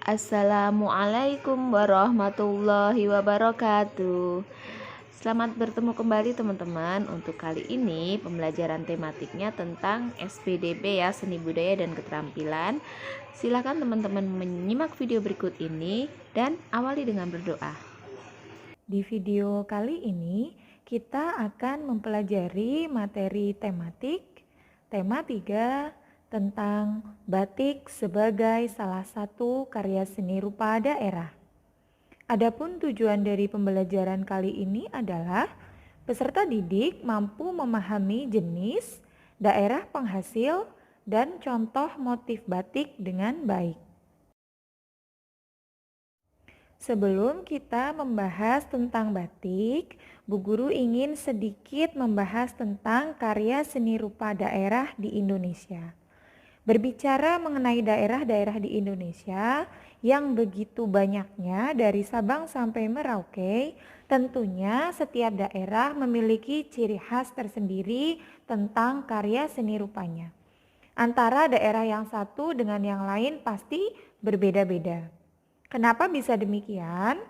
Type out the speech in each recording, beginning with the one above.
Assalamualaikum warahmatullahi wabarakatuh. Selamat bertemu kembali teman-teman. Untuk kali ini pembelajaran tematiknya tentang SPDB ya, seni budaya dan keterampilan. Silakan teman-teman menyimak video berikut ini dan awali dengan berdoa. Di video kali ini kita akan mempelajari materi tematik tema 3 tentang batik sebagai salah satu karya seni rupa daerah. Adapun tujuan dari pembelajaran kali ini adalah peserta didik mampu memahami jenis, daerah penghasil, dan contoh motif batik dengan baik. Sebelum kita membahas tentang batik, Bu Guru ingin sedikit membahas tentang karya seni rupa daerah di Indonesia. Berbicara mengenai daerah-daerah di Indonesia yang begitu banyaknya dari Sabang sampai Merauke, tentunya setiap daerah memiliki ciri khas tersendiri tentang karya seni rupanya. Antara daerah yang satu dengan yang lain pasti berbeda-beda. Kenapa bisa demikian?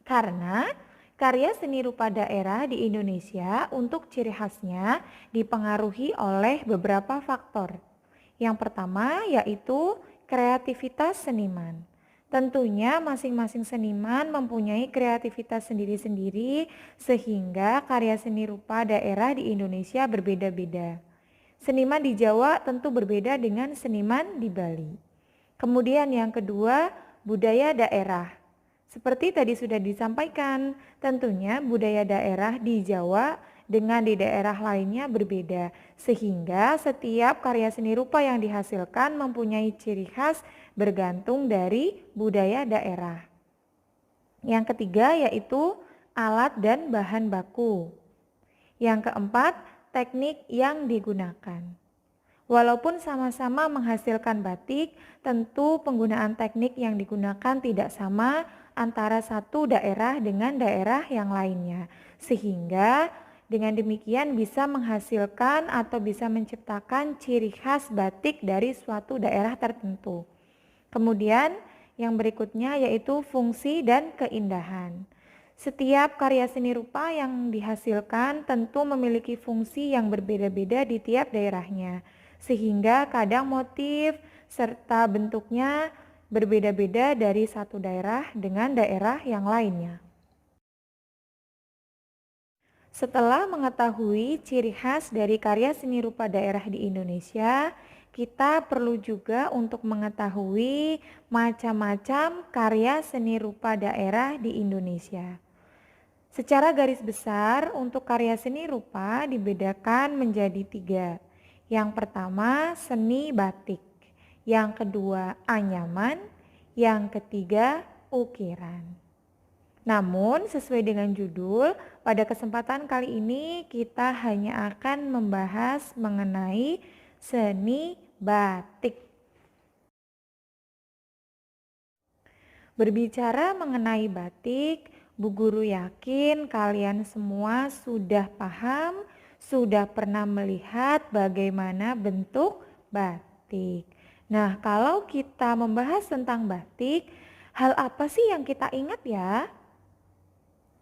Karena karya seni rupa daerah di Indonesia untuk ciri khasnya dipengaruhi oleh beberapa faktor. Yang pertama yaitu kreativitas seniman. Tentunya masing-masing seniman mempunyai kreativitas sendiri-sendiri sehingga karya seni rupa daerah di Indonesia berbeda-beda. Seniman di Jawa tentu berbeda dengan seniman di Bali. Kemudian yang kedua, budaya daerah. Seperti tadi sudah disampaikan, tentunya budaya daerah di Jawa dengan di daerah lainnya berbeda, sehingga setiap karya seni rupa yang dihasilkan mempunyai ciri khas bergantung dari budaya daerah. Yang ketiga yaitu alat dan bahan baku. Yang keempat, teknik yang digunakan. Walaupun sama-sama menghasilkan batik, tentu penggunaan teknik yang digunakan tidak sama antara satu daerah dengan daerah yang lainnya. Sehingga dengan demikian bisa menghasilkan atau bisa menciptakan ciri khas batik dari suatu daerah tertentu. Kemudian yang berikutnya yaitu fungsi dan keindahan. Setiap karya seni rupa yang dihasilkan tentu memiliki fungsi yang berbeda-beda di tiap daerahnya. Sehingga kadang motif serta bentuknya berbeda-beda dari satu daerah dengan daerah yang lainnya. Setelah mengetahui ciri khas dari karya seni rupa daerah di Indonesia, kita perlu juga untuk mengetahui macam-macam karya seni rupa daerah di Indonesia. Secara garis besar, untuk karya seni rupa dibedakan menjadi 3. Yang pertama seni batik, yang kedua anyaman, yang ketiga ukiran. Namun sesuai dengan judul, pada kesempatan kali ini kita hanya akan membahas mengenai seni batik. Berbicara mengenai batik, Bu Guru yakin kalian semua sudah paham, sudah pernah melihat bagaimana bentuk batik. Nah, kalau kita membahas tentang batik, hal apa sih yang kita ingat ya?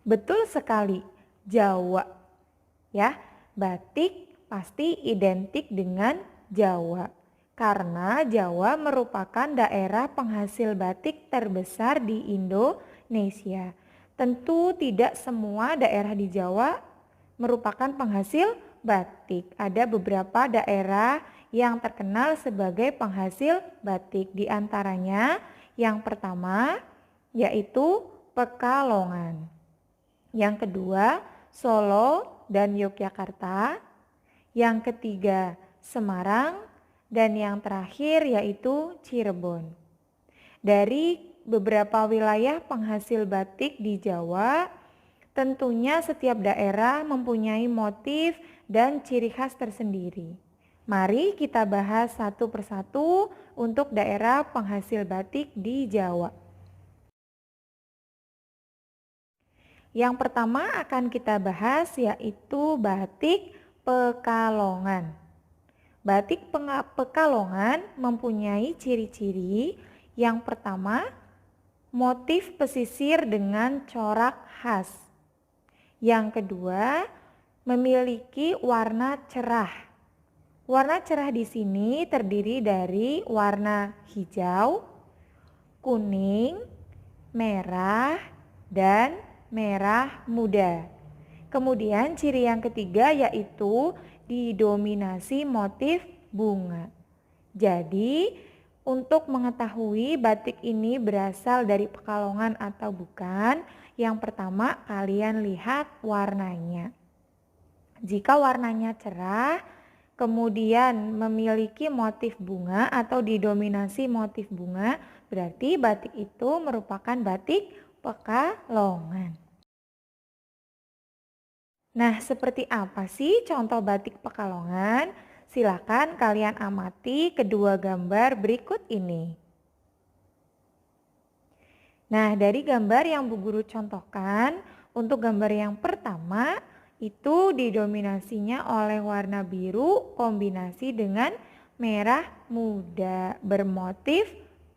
Betul sekali, Jawa. Ya, batik pasti identik dengan Jawa. Karena Jawa merupakan daerah penghasil batik terbesar di Indonesia. Tentu tidak semua daerah di Jawa merupakan penghasil batik. Ada beberapa daerah yang terkenal sebagai penghasil batik. Di antaranya yang pertama yaitu Pekalongan. Yang kedua Solo dan Yogyakarta. Yang ketiga Semarang. Dan yang terakhir yaitu Cirebon. Dari beberapa wilayah penghasil batik di Jawa, tentunya setiap daerah mempunyai motif dan ciri khas tersendiri. Mari kita bahas satu persatu untuk daerah penghasil batik di Jawa. Yang pertama akan kita bahas yaitu batik Pekalongan. Batik Pekalongan mempunyai ciri-ciri Yang pertama, motif pesisir dengan corak khas. Yang kedua, memiliki warna cerah. Warna cerah di sini terdiri dari warna hijau, kuning, merah, dan merah muda. Kemudian ciri yang ketiga yaitu didominasi motif bunga. Jadi untuk mengetahui batik ini berasal dari Pekalongan atau bukan, yang pertama kalian lihat warnanya. Jika warnanya cerah, kemudian memiliki motif bunga atau didominasi motif bunga, berarti batik itu merupakan batik Pekalongan. Nah, seperti apa sih contoh batik Pekalongan? Silakan kalian amati kedua gambar berikut ini. Nah, dari gambar yang Bu Guru contohkan, untuk gambar yang pertama itu didominasinya oleh warna biru kombinasi dengan merah muda bermotif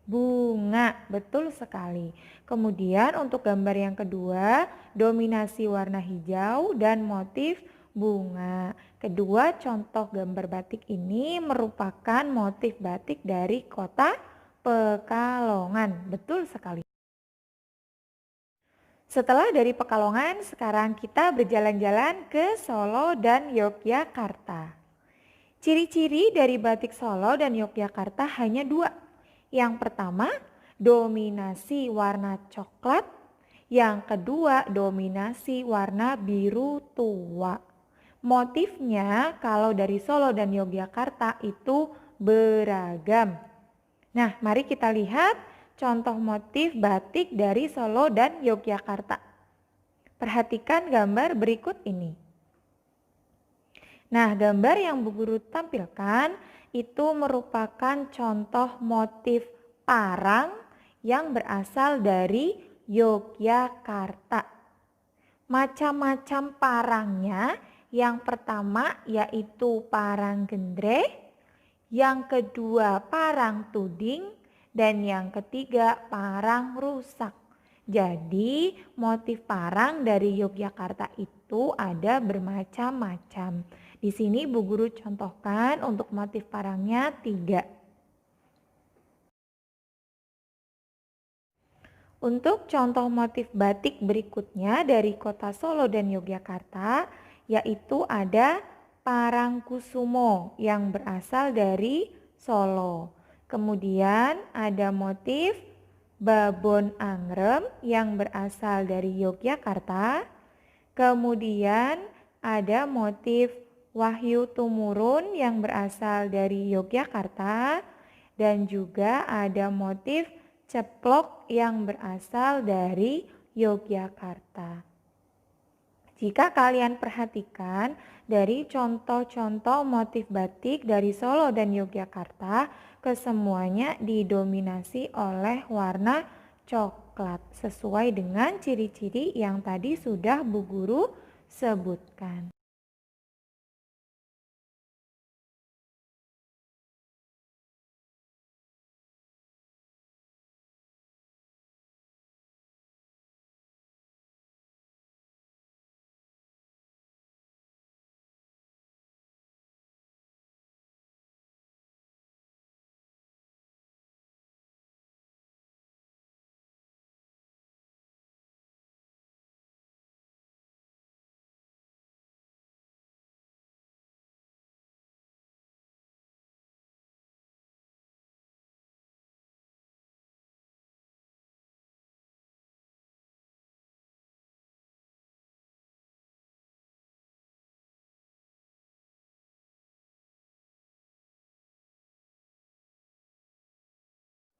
bunga. Betul sekali. Kemudian untuk gambar yang kedua, dominasi warna hijau dan motif bunga. Kedua contoh gambar batik ini merupakan motif batik dari kota Pekalongan. Betul sekali. Setelah dari Pekalongan, sekarang kita berjalan-jalan ke Solo dan Yogyakarta. Ciri-ciri dari batik Solo dan Yogyakarta hanya dua. Yang pertama, dominasi warna coklat. Yang kedua, dominasi warna biru tua. Motifnya kalau dari Solo dan Yogyakarta itu beragam. Nah, mari kita lihat contoh motif batik dari Solo dan Yogyakarta. Perhatikan gambar berikut ini. Nah, gambar yang Bu Guru tampilkan itu merupakan contoh motif parang yang berasal dari Yogyakarta. Macam-macam parangnya, yang pertama yaitu parang gendre, yang kedua parang tuding, dan yang ketiga parang rusak. Jadi motif parang dari Yogyakarta itu ada bermacam-macam. Di sini Bu Guru contohkan untuk motif parangnya 3. Untuk contoh motif batik berikutnya dari kota Solo dan Yogyakarta, yaitu ada parang kusumo yang berasal dari Solo. Kemudian ada motif babon angrem yang berasal dari Yogyakarta. Kemudian ada motif Wahyu Tumurun yang berasal dari Yogyakarta. Dan juga ada motif ceplok yang berasal dari Yogyakarta. Jika kalian perhatikan dari contoh-contoh motif batik dari Solo dan Yogyakarta, kesemuanya didominasi oleh warna coklat sesuai dengan ciri-ciri yang tadi sudah Bu Guru sebutkan.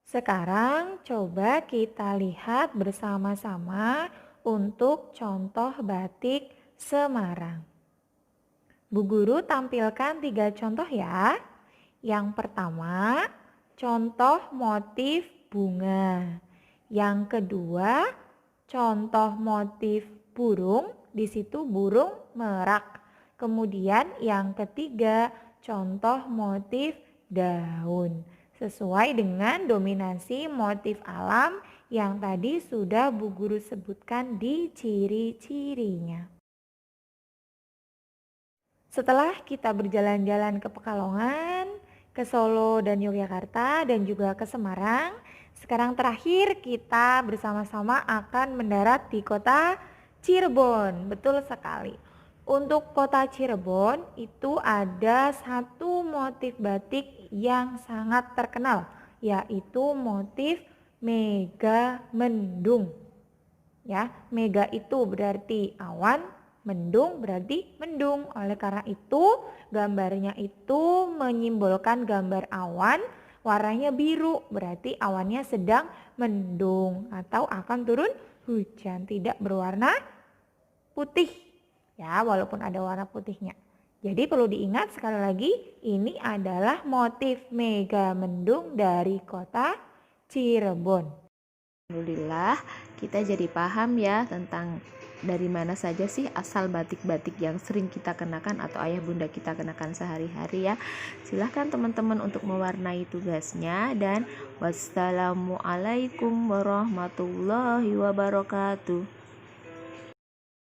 Sekarang coba kita lihat bersama-sama untuk contoh batik Semarang. Bu Guru tampilkan 3 contoh ya. Yang pertama, contoh motif bunga. Yang kedua, contoh motif burung, di situ burung merak. Kemudian yang ketiga, contoh motif daun. sesuai dengan dominasi motif alam yang tadi sudah Bu Guru sebutkan di ciri-cirinya. Setelah kita berjalan-jalan ke Pekalongan, ke Solo dan Yogyakarta dan juga ke Semarang, sekarang terakhir kita bersama-sama akan mendarat di kota Cirebon. Betul sekali. Untuk kota Cirebon itu ada satu motif batik yang sangat terkenal, yaitu motif mega mendung. Ya, mega itu berarti awan, mendung berarti mendung. Oleh karena itu, gambarnya itu menyimbolkan gambar awan, warnanya biru, berarti awannya sedang mendung atau akan turun hujan, tidak berwarna putih. Ya, walaupun ada warna putihnya. Jadi perlu diingat sekali lagi, ini adalah motif mega mendung dari kota Cirebon. Alhamdulillah, kita jadi paham ya tentang dari mana saja sih asal batik-batik yang sering kita kenakan atau ayah bunda kita kenakan sehari-hari ya. Silahkan teman-teman untuk mewarnai tugasnya, dan wassalamualaikum warahmatullahi wabarakatuh.